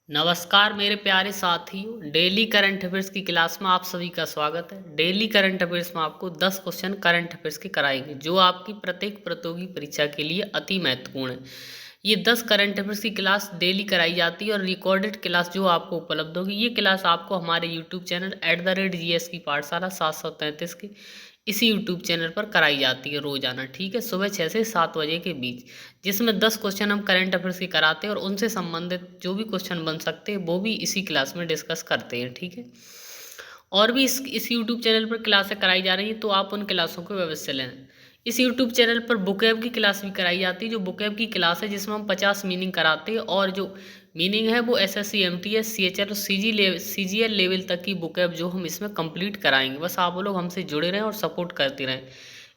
नमस्कार मेरे प्यारे साथियों, डेली करंट अफेयर्स की क्लास में आप सभी का स्वागत है। डेली करंट अफेयर्स में आपको 10 क्वेश्चन करंट अफेयर्स के कराएंगे जो आपकी प्रत्येक प्रतियोगी परीक्षा के लिए अति महत्वपूर्ण है। ये 10 करंट अफेयर्स की क्लास डेली कराई जाती है और रिकॉर्डेड क्लास जो आपको उपलब्ध होगी। ये क्लास आपको हमारे यूट्यूब चैनल @GS की पाठशाला 733 के इसी यूट्यूब चैनल पर कराई जाती है रोजाना, ठीक है, सुबह 6 से 7 बजे के बीच, जिसमें 10 क्वेश्चन हम करंट अफेयर्स के कराते हैं और उनसे संबंधित जो भी क्वेश्चन बन सकते हैं वो भी इसी क्लास में डिस्कस करते हैं, ठीक है। और भी इस यूट्यूब चैनल पर क्लासें कराई जा रही हैं तो आप उन क्लासों को अवश्य लें। इस यूट्यूब चैनल पर बुकैब की क्लास भी कराई जाती है, जो बुकैब की क्लास है जिसमें हम 50 मीनिंग कराते हैं और जो मीनिंग है वो SSC MTS CHL और CGL लेवल तक की बुकैब जो हम इसमें कंप्लीट कराएंगे। बस आप लोग हमसे जुड़े रहें और सपोर्ट करते रहें।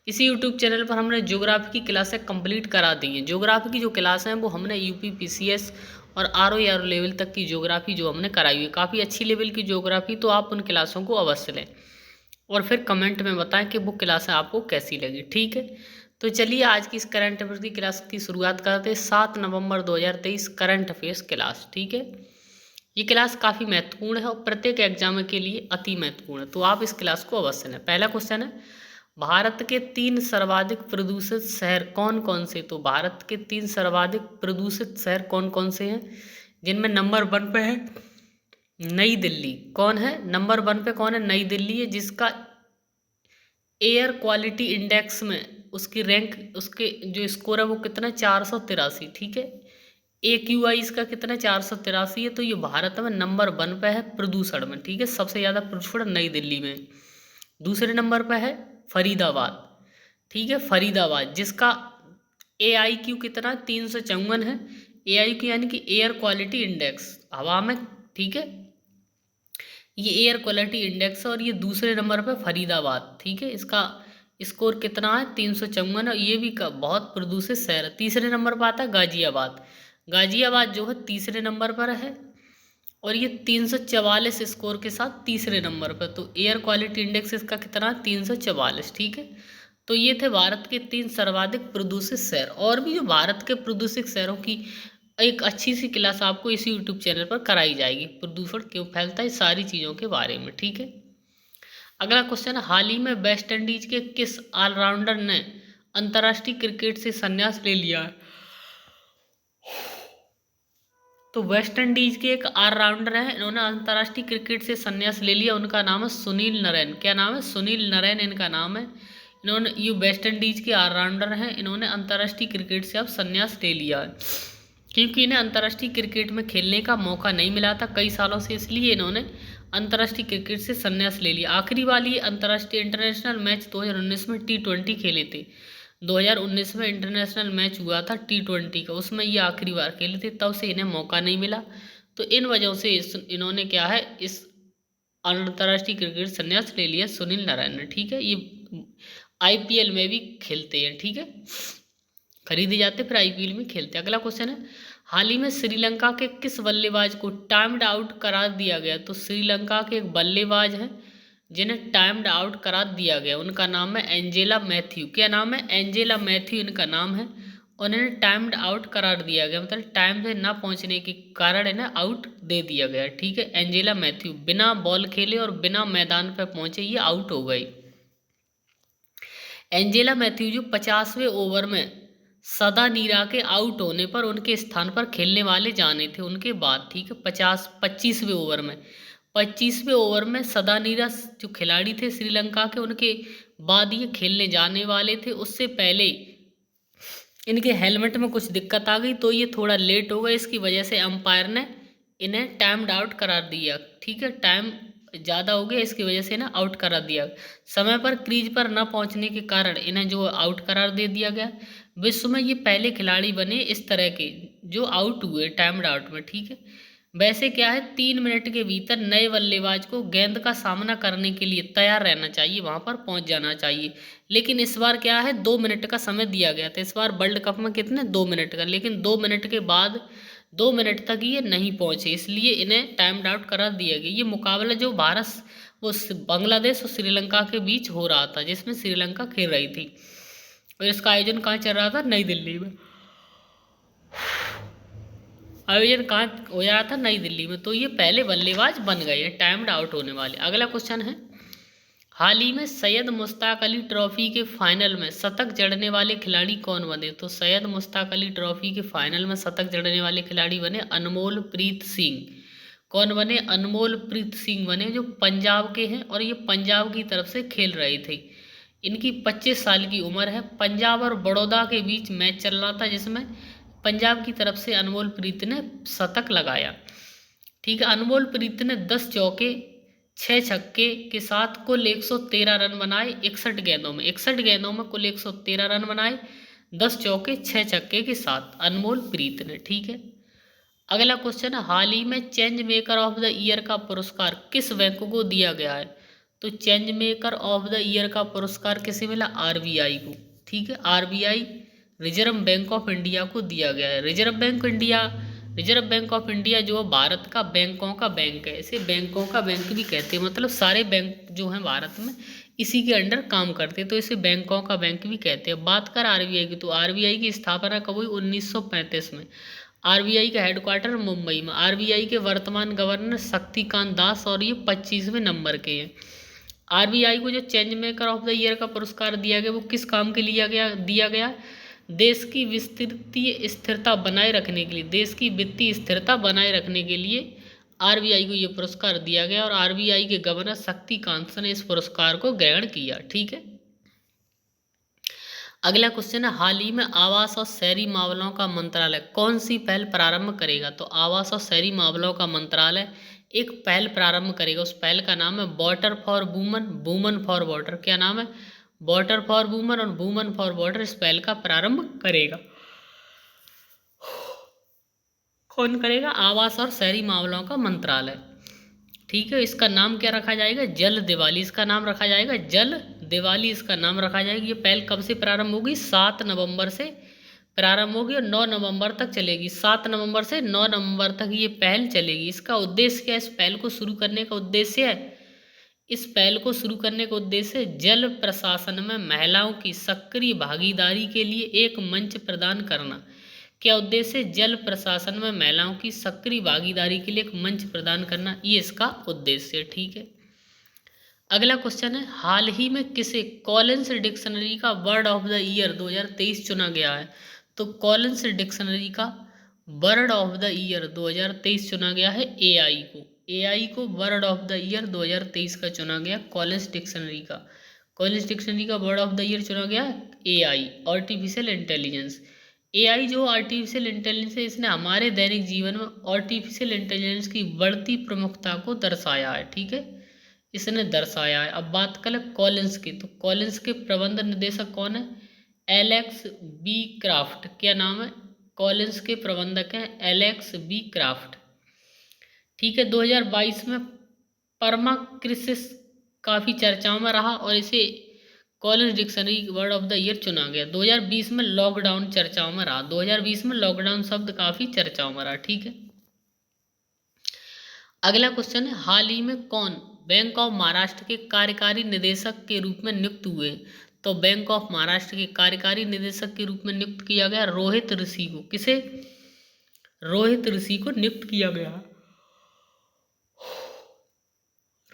इसी यूट्यूब चैनल पर हमने ज्योग्राफी की क्लासें कंप्लीट करा दी हैं। ज्योग्राफी की जो क्लास हैं वो हमने यूपी PCS और RO लेवल तक की ज्योग्राफी जो हमने कराई हुई है, काफ़ी अच्छी लेवल की ज्योग्राफी, तो आप उन क्लासों को अवश्य लें और फिर कमेंट में बताएं कि वो क्लासें आपको कैसी लगी, ठीक है। तो चलिए आज की इस करंट अफेयर्स की क्लास की शुरुआत करते हैं। 7 नवंबर 2023 करंट अफेयर्स क्लास, ठीक है। ये क्लास काफ़ी महत्वपूर्ण है और प्रत्येक एग्जाम के लिए अति महत्वपूर्ण है, तो आप इस क्लास को अवश्य लें। पहला क्वेश्चन है, भारत के 3 सर्वाधिक प्रदूषित शहर कौन कौन से। तो भारत के 3 सर्वाधिक प्रदूषित शहर कौन कौन से हैं, जिनमें नंबर 1 पे है नई दिल्ली। कौन है नंबर 1 पे? कौन है? नई दिल्ली है, जिसका एयर क्वालिटी इंडेक्स में उसकी रैंक, उसके जो स्कोर है वो कितना है? 483, ठीक है। AQI इसका कितना है? 483 है। तो ये भारत में नंबर 1 पे है प्रदूषण में, ठीक है। सबसे ज़्यादा प्रदूषण नई दिल्ली में। दूसरे नंबर पे है फरीदाबाद, ठीक है, फरीदाबाद, जिसका AIQ कितना? 354 है। AIQ यानी कि एयर क्वालिटी इंडेक्स हवा में, ठीक है, ये एयर क्वालिटी इंडेक्स है और ये दूसरे नंबर पे फरीदाबाद, ठीक है। इसका स्कोर कितना है? 354 है। ये भी बहुत प्रदूषित शहर है। तीसरे नंबर पर आता है गाजियाबाद। गाजियाबाद जो है तीसरे नंबर पर है और ये 344 स्कोर के साथ तीसरे नंबर पर। तो एयर क्वालिटी इंडेक्स इसका कितना? 344, ठीक है। तो ये थे भारत के 3 सर्वाधिक प्रदूषित शहर। और भी जो भारत के प्रदूषित शहरों की एक अच्छी सी क्लास आपको इसी यूट्यूब चैनल पर कराई जाएगी, प्रदूषण क्यों फैलता है, सारी चीज़ों के बारे में, ठीक है। अगला क्वेश्चन है, हाल ही में वेस्ट इंडीज के किस ऑलराउंडर ने अंतर्राष्ट्रीय क्रिकेट से संन्यास ले लिया है। तो वेस्ट इंडीज के एक ऑलराउंडर हैं, इन्होंने अंतर्राष्ट्रीय क्रिकेट से संन्यास ले लिया। उनका नाम है सुनील नरैन। क्या नाम है? सुनील नरैन इनका नाम है। इन्होंने, ये वेस्ट इंडीज के ऑलराउंडर हैं, इन्होंने अंतर्राष्ट्रीय क्रिकेट से अब संन्यास ले लिया है क्योंकि इन्हें अंतर्राष्ट्रीय क्रिकेट में खेलने का मौका नहीं मिला था कई सालों से, इसलिए इन्होंने अंतर्राष्ट्रीय क्रिकेट से संन्यास ले लिया। आखिरी वाली अंतर्राष्ट्रीय इंटरनेशनल मैच 2019 में T20 खेले थे। 2019 में इंटरनेशनल मैच हुआ था T20 का, उसमें ये आखिरी बार खेले थे, तब से इन्हें मौका नहीं मिला। तो इन वजहों से इन्होंने क्या है, इस अंतर्राष्ट्रीय क्रिकेट संन्यास ले लिया सुनील नारायण ने, ठीक है। ये IPL में भी खेलते हैं, ठीक है, खरीदे जाते फिर IPL में खेलते हैं। अगला क्वेश्चन है, हाल ही में श्रीलंका के किस बल्लेबाज को टाइम्ड आउट करार दिया गया। तो श्रीलंका के एक बल्लेबाज हैं जिन्हें टाइम्ड आउट करार दिया गया, उनका नाम है एंजेला मैथ्यू। क्या नाम है? एंजेला मैथ्यू इनका नाम है और इन्हें टाइम्ड आउट करार दिया गया, मतलब टाइम से ना पहुंचने के कारण इन्हें आउट दे दिया गया, ठीक है। एंजेला मैथ्यू बिना बॉल खेले और बिना मैदान पर पहुंचे ये आउट हो गई। एंजेला मैथ्यू जो 50वें ओवर में सदा नीरा के आउट होने पर उनके स्थान पर खेलने वाले जाने थे उनके बाद, ठीक है। 25वें ओवर में, 25वें ओवर में सदा नीरा जो खिलाड़ी थे श्रीलंका के, उनके बाद ये खेलने जाने वाले थे। उससे पहले इनके हेलमेट में कुछ दिक्कत आ गई तो ये थोड़ा लेट हो गए, इसकी वजह से अंपायर ने इन्हें टाइम्ड आउट करार दिया, ठीक है। टाइम ज़्यादा हो गया, इसकी वजह से इन्हें आउट करार दिया। समय पर क्रीज पर न पहुंचने के कारण इन्हें जो आउट करार दे दिया गया। विश्व में ये पहले खिलाड़ी बने इस तरह के जो आउट हुए टाइम्ड आउट में, ठीक है। वैसे क्या है, 3 मिनट के भीतर नए बल्लेबाज को गेंद का सामना करने के लिए तैयार रहना चाहिए, वहां पर पहुंच जाना चाहिए। लेकिन इस बार क्या है, 2 मिनट का समय दिया गया था। इस बार वर्ल्ड कप में कितने? 2 मिनट का, लेकिन 2 मिनट के बाद 2 मिनट तक ये नहीं पहुंचे, इसलिए इन्हें टाइम्ड आउट करा दिया गया। ये मुकाबला जो भारत वो बांग्लादेश और श्रीलंका के बीच हो रहा था, जिसमें श्रीलंका खेल रही थी और इसका आयोजन कहाँ चल रहा था? नई दिल्ली में। आयोजन कहाँ हो रहा था? नई दिल्ली में। तो ये पहले बल्लेबाज बन गए हैं, टाइम्ड आउट होने वाले। अगला क्वेश्चन है, हाल ही में सैयद मुश्ताक अली ट्रॉफी के फाइनल में शतक जड़ने वाले खिलाड़ी कौन बने? तो सैयद मुश्ताक अली ट्रॉफी के फाइनल में शतक जड़ने वाले खिलाड़ी बने अनमोल प्रीत सिंह। कौन बने? अनमोल प्रीत सिंह बने, जो पंजाब के हैं और ये पंजाब की तरफ से खेल रहे थे। इनकी 25 साल की उम्र है। पंजाब और बड़ौदा के बीच मैच चल रहा था, जिसमें पंजाब की तरफ से अनमोल प्रीत ने शतक लगाया। ठीक है, अनमोल प्रीत ने 10 चौके 6 छक्के के साथ कुल 113 रन बनाए 61 गेंदों में। 61 गेंदों में कुल 113 रन बनाए, 10 चौके 6 छक्के के साथ अनमोल प्रीत ने। ठीक है, अगला क्वेश्चन है, हाल ही में change maker of the year का पुरस्कार किस बैंक को दिया गया है? तो change maker of the year का पुरस्कार किसे मिला? आरबीआई को। ठीक है, RBI reserve bank of India को दिया गया है। रिजर्व बैंक ऑफ इंडिया जो भारत का बैंकों का बैंक है, इसे बैंकों का बैंक भी कहते हैं। मतलब सारे बैंक जो हैं भारत में इसी के अंडर काम करते हैं, तो इसे बैंकों का बैंक भी कहते हैं। बात कर आरबीआई की, तो आरबीआई की स्थापना कब हुई? 1935 में। आरबीआई का हेडक्वार्टर मुंबई में। आरबीआई के वर्तमान गवर्नर शक्तिकांत दास और ये 25वें नंबर के हैं। आरबीआई को जो change maker of the year का पुरस्कार दिया गया वो किस काम के लिए दिया गया? देश की वित्तीय स्थिरता बनाए रखने के लिए, देश की वित्तीय स्थिरता बनाए रखने के लिए आरबीआई को ये पुरस्कार दिया गया और आरबीआई के गवर्नर शक्तिकांत ने इस पुरस्कार को ग्रहण किया। ठीक है, अगला क्वेश्चन है, हाल ही में आवास और शहरी मामलों का मंत्रालय कौन सी पहल प्रारंभ करेगा? तो आवास और शहरी मामलों का मंत्रालय एक पहल प्रारंभ करेगा। उस पहल का नाम है water for woman, woman for water. क्या नाम है? वाटर फॉर वुमन और वुमन फॉर वाटर। इस पहल का प्रारंभ करेगा। कौन करेगा? आवास और शहरी मामलों का मंत्रालय। ठीक है, इसका नाम क्या रखा जाएगा? जल दिवाली। इसका नाम रखा जाएगा जल दिवाली, इसका नाम रखा जाएगा। ये पहल कब से प्रारंभ होगी? 7 नवंबर से प्रारंभ होगी और 9 नवंबर तक चलेगी। 7 नवंबर से 9 नवंबर तक ये पहल चलेगी। इसका उद्देश्य क्या है? इस पहल को शुरू करने का उद्देश्य है, इस पहल को शुरू करने का उद्देश्य जल प्रशासन में महिलाओं की सक्रिय भागीदारी के लिए एक मंच प्रदान करना। क्या उद्देश्य? जल प्रशासन में महिलाओं की सक्रिय भागीदारी के लिए एक मंच प्रदान करना, ये इसका उद्देश्य है। ठीक है, अगला क्वेश्चन है, हाल ही में किसे कॉलिंस डिक्शनरी का वर्ड ऑफ द ईयर 2023 चुना गया है? तो कॉलिंस डिक्शनरी का वर्ड ऑफ द ईयर 2023 चुना गया है एआई को। एआई को वर्ड ऑफ द ईयर 2023 का चुना गया कॉलिंस डिक्शनरी का। कॉलिंस डिक्शनरी का वर्ड ऑफ द ईयर चुना गया एआई, आर्टिफिशियल इंटेलिजेंस। एआई जो आर्टिफिशियल इंटेलिजेंस है, इसने हमारे दैनिक जीवन में आर्टिफिशियल इंटेलिजेंस की बढ़ती प्रमुखता को दर्शाया है। ठीक है, इसने दर्शाया है। अब बात करें कॉलिंस की, तो कॉलिंस के प्रबंध निदेशक कौन है? Alex B Craft. क्या नाम है? कॉलिंस के प्रबंधक हैं एलेक्स बी क्राफ्ट। ठीक है, 2022 में परमा क्रिसिस काफ़ी चर्चाओं में रहा और इसे Collins dictionary word of the year चुना गया। 2020 में लॉकडाउन चर्चाओं में रहा। 2020 में लॉकडाउन शब्द काफ़ी चर्चाओं में रहा। ठीक है, अगला क्वेश्चन है, हाल ही में कौन बैंक ऑफ महाराष्ट्र के कार्यकारी निदेशक के रूप में नियुक्त हुए? तो बैंक ऑफ महाराष्ट्र के कार्यकारी निदेशक के रूप में नियुक्त किया गया रोहित ऋषि को। किसे? रोहित ऋषि को नियुक्त किया गया।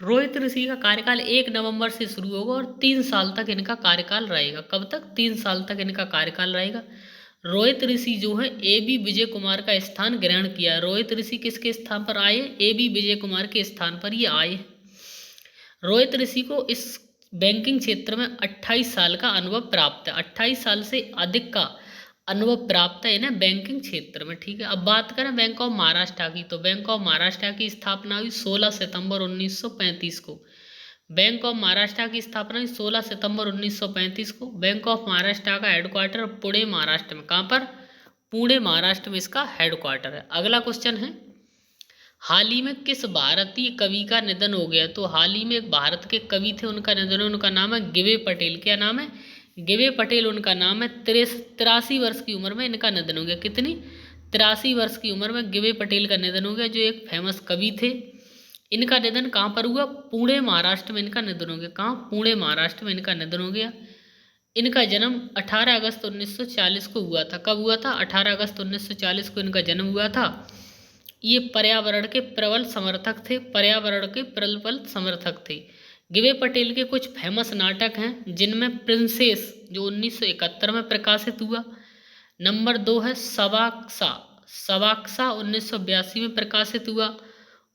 रोहित ऋषि का कार्यकाल 1 नवंबर से शुरू होगा और 3 साल तक इनका कार्यकाल रहेगा। कब तक? 3 साल तक इनका कार्यकाल रहेगा। रोहित ऋषि जो है AB विजय कुमार का स्थान ग्रहण किया। रोहित ऋषि किसके स्थान पर आए? AB विजय कुमार के स्थान पर ये आए। रोहित ऋषि को इस बैंकिंग क्षेत्र में 28 साल का अनुभव प्राप्त है। 28 साल से अधिक का अनुभव प्राप्त है इन्हें बैंकिंग क्षेत्र में। ठीक है, अब बात करें बैंक ऑफ महाराष्ट्र की, तो बैंक ऑफ महाराष्ट्र की स्थापना हुई 16 सितंबर 1935 को। बैंक ऑफ महाराष्ट्र की स्थापना हुई 16 सितंबर 1935 को। बैंक ऑफ महाराष्ट्र का हेडक्वार्टर पुणे महाराष्ट्र में। कहाँ पर? पुणे महाराष्ट्र में इसका हेडक्वार्टर है। अगला क्वेश्चन है, हाल ही में किस भारतीय कवि का निधन हो गया? तो हाल ही में एक भारत के कवि थे, उनका निधन, उनका नाम है गिवे पटेल। क्या नाम है? गिवे पटेल उनका नाम है। 83 वर्ष की उम्र में इनका निधन हो गया। कितनी? 83 वर्ष की उम्र में गिवे पटेल का निधन हो गया, जो एक फेमस कवि थे। इनका निधन कहाँ पर हुआ? पुणे महाराष्ट्र में इनका निधन हो गया। कहाँ? पुणे महाराष्ट्र में इनका निधन हो गया। इनका जन्म 18 अगस्त 1940 को हुआ था। कब हुआ था? 18 अगस्त 1940 को इनका जन्म हुआ था। ये पर्यावरण के प्रबल समर्थक थे, पर्यावरण के प्रबल समर्थक थे। गिवे पटेल के कुछ फेमस नाटक हैं जिनमें प्रिंसेस जो 1971 में प्रकाशित हुआ। नंबर 2 है सवाक्सा, सवाक्सा 1982 में प्रकाशित हुआ।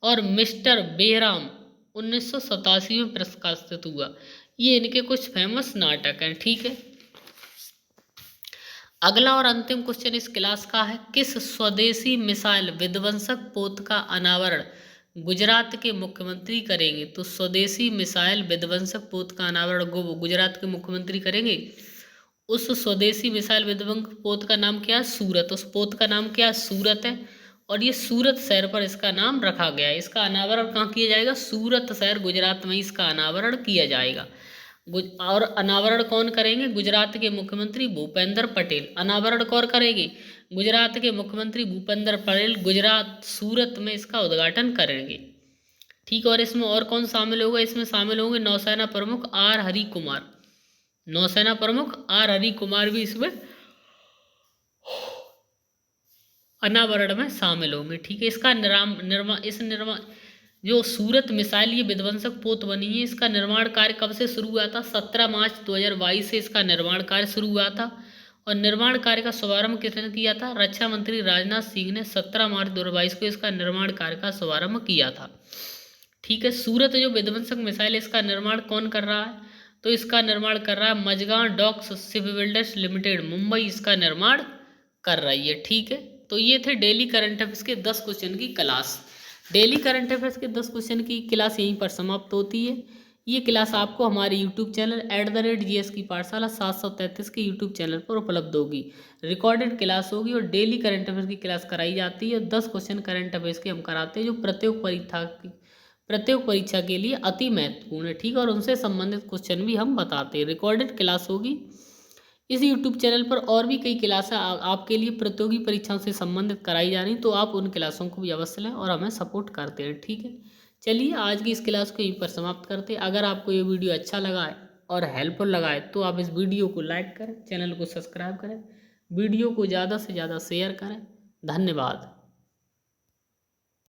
और मिस्टर बेहराम 1987 में प्रकाशित हुआ। ये इनके कुछ फेमस नाटक हैं, ठीक है। अगला और अंतिम क्वेश्चन इस क्लास का है, किस स्वदेशी मिसाइल विध्वंसक पोत का अनावरण गुजरात के मुख्यमंत्री करेंगे? तो स्वदेशी मिसाइल विध्वंसक पोत का अनावरण गुजरात के मुख्यमंत्री करेंगे। उस स्वदेशी मिसाइल विध्वंसक पोत का नाम क्या है? सूरत। उस पोत का नाम क्या है? सूरत है। और ये सूरत शहर पर इसका नाम रखा गया है। इसका अनावरण कहाँ किया जाएगा? सूरत शहर गुजरात में इसका अनावरण किया जाएगा। और अनावरण कौन करेंगे? गुजरात के मुख्यमंत्री भूपेंद्र पटेल। अनावरण कौन करेंगे? गुजरात के मुख्यमंत्री भूपेंद्र पटेल गुजरात सूरत में इसका उद्घाटन करेंगे, ठीक है। और इसमें और कौन शामिल होगा? इसमें शामिल होंगे नौसेना प्रमुख आर हरि कुमार। नौसेना प्रमुख आर हरि कुमार भी इसमें अनावरण में शामिल होंगे, ठीक है। इसका निर्माण जो सूरत मिसाइल ये विध्वंसक पोत बनी है, इसका निर्माण कार्य कब से शुरू हुआ था? 17 मार्च 2022 से इसका निर्माण कार्य शुरू हुआ था। और निर्माण कार्य का शुभारंभ किसने किया था? रक्षा मंत्री राजनाथ सिंह ने 17 मार्च 2022 को इसका निर्माण कार्य का शुभारंभ किया था, ठीक है। सूरत जो विध्वंसक मिसाइल इसका निर्माण कौन कर रहा है? तो इसका निर्माण कर रहा है Mazagon docks ship builders limited, Mumbai इसका निर्माण कर रही है, ठीक है। तो ये थे डेली करंट अफेयर्स के 10 क्वेश्चन की क्लास। डेली करंट अफेयर्स के 10 क्वेश्चन की क्लास यहीं पर समाप्त होती है। ये क्लास आपको हमारे यूट्यूब चैनल @GS की पाठशाला 733 के यूट्यूब चैनल पर उपलब्ध होगी। रिकॉर्डेड क्लास होगी और डेली करंट अफेयर्स की क्लास कराई जाती है। 10 क्वेश्चन करंट अफेयर्स के हम कराते हैं जो प्रत्येक परीक्षा के लिए अति महत्वपूर्ण है, ठीक है। और उनसे संबंधित क्वेश्चन भी हम बताते हैं। रिकॉर्डेड क्लास होगी इस यूट्यूब चैनल पर। और भी कई क्लासें आपके लिए प्रतियोगी परीक्षाओं से संबंधित कराई जा रही, तो आप उन क्लासों को भी अवश्य लें और हमें सपोर्ट करते हैं, ठीक है। चलिए आज की इस क्लास को यहीं पर समाप्त करते हैं। अगर आपको ये वीडियो अच्छा लगा है और हेल्पफुल लगा है तो आप इस वीडियो को लाइक करें, चैनल को सब्सक्राइब करें, वीडियो को ज़्यादा से ज़्यादा शेयर करें। धन्यवाद।